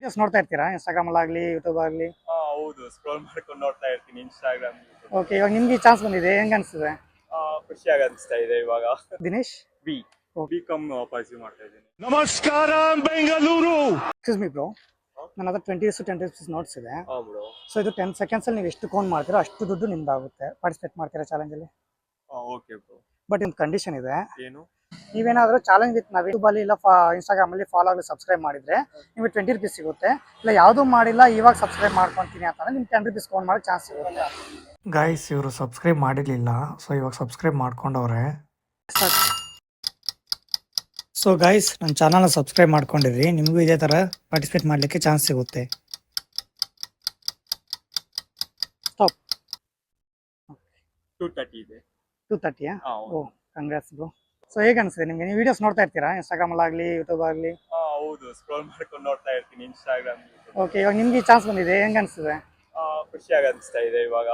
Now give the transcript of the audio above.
Videos ನೋಡ್ತಾ ಇರ್ತೀರಾ Instagram ಆಗಲಿ ಯೂಟ್ಯೂಬ್ ಆಗಲಿ? ಹೌದು, ಸ್ಕ್ರೋಲ್ ಮಾಡ್ಕೊಂಡು ನೋಡ್ತಾ ಇರ್ತೀನಿ ಇನ್ಸ್ಟಾಗ್ರಾಮ್. ಓಕೆ, ಇವಾಗ ನಿಮ್ಗೆ ಈ ಚಾನ್ಸ್ ಬಂದಿದೆ, ಹೆಂಗ್ ಅನ್ಸುತ್ತೆ? ಖುಷಿಯಾಗಿ ಅನಿಸ್ತಾ ಇದೆ ಇವಾಗ. ದಿನೇಶ್, ಬಿ ಬಿಕಾಮ್ ಪರ್ಸ್ಯೂ ಮಾಡ್ತಾ ಇದ್ದೀನಿ. ನಮಸ್ಕಾರ ಬೆಂಗಳೂರು. ಎಕ್ಸ್ಕ್ಯೂಸ್ ಮಿ ಬ್ರೋ, ನನ್ನ ಹತ್ರ 20 to 10 rupees ನೋಟ್ಸ್ ಇದೆ. ಬ್ರೋ. ಸೊ ಇದು 10 seconds ಅಲ್ಲಿ ನೀವು ಎಷ್ಟು ಕೌಂಟ್ ಮಾಡ್ತೀರೋ ಅಷ್ಟು ದುಡ್ಡು ನಿಮ್ದಾಗುತ್ತೆ. ಪಾರ್ಟಿಸಿಪೇಟ್ ಮಾಡ್ತೀರಾ ಚಾಲೆಂಜಲ್ಲಿ? Okay bro. ಬಟ್ ಒಂದು ಕಂಡೀಷನ್ ಇದೆ. ಏನು? ನೀವೇನಾದರೂ ಚಾಲೆಂಜ್ ವಿತ್ ನಾವು ಯೂಟ್ಯೂಬಲ್ಲಿ ಇಲ್ಲ ಇನ್ಸ್ಟಾಗ್ರಾಮಲ್ಲಿ ಫಾಲೋ ಆಗಲಿ ಸಬ್ಸ್ಕ್ರೈಬ್ ಮಾಡಿದರೆ ನಿಮಗೆ 20 rupees ಸಿಗುತ್ತೆ. ಇಲ್ಲ ಯಾವುದೂ ಮಾಡಿಲ್ಲ ಇವಾಗ ಸಬ್ಸ್ಕ್ರೈಬ್ ಮಾಡ್ಕೊತೀನಿ ಅಂತಂದರೆ ನಿಮ್ಗೆ 10 rupees ಕೌಂಟ್ ಮಾಡೋಕ್ಕೆ ಚಾನ್ಸ್ ಸಿಗುತ್ತೆ. ಗೈಸ್, ಇವರು ಸಬ್ಸ್ಕ್ರೈಬ್ ಮಾಡಿರಲಿಲ್ಲ, ಸೊ ಇವಾಗ ಸಬ್ಸ್ಕ್ರೈಬ್ ಮಾಡ್ಕೊಂಡವ್ರೆ. ಸೊ ಗೈಸ್, ನನ್ನ ಚಾನಲ್ನ ಸಬ್ಸ್ಕ್ರೈಬ್ ಮಾಡ್ಕೊಂಡಿರಿ, ನಿಮಗೂ ಇದೇ ಥರ ಪಾರ್ಟಿಸಿಪೇಟ್ ಮಾಡಲಿಕ್ಕೆ ಚಾನ್ಸ್ ಸಿಗುತ್ತೆ. ಸ್ಟಾಪ್. 230 ಇದೆ. 230ಯಾ? ಹೌದು. ಓ, ಕಂಗ್ರಾಟ್ಸ್ ಬ್ರೋ. ಸೊ ಹೇಗೆ ಅನಿಸ್ತಿದೆ ನಿಮಗೆ? ನೀವು ವೀಡಿಯೋಸ್ ನೋಡ್ತಾ ಇರ್ತೀರಾ ಇನ್ಸ್ಟಾಗ್ರಾಮಲ್ಲಿ ಆಗಲಿ ಯೂಟ್ಯೂಬ್ ಆಗಲಿ? ಹೌದು, ಸ್ಕ್ರೋಲ್ ಮಾಡ್ಕೊಂಡು ನೋಡ್ತಾ ಇರ್ತೀನಿ ಇನ್ಸ್ಟಾಗ್ರಾಮ್. ಓಕೆ, ಇವಾಗ ನಿಮ್ಗೆ ಈ ಚಾನ್ಸ್ ಬಂದಿದೆ, ಹೆಂಗೆ ಅನಿಸ್ತಿದೆ? ಖುಷಿಯಾಗಿ ಅನಿಸ್ತಾ ಇದೆ ಇವಾಗ.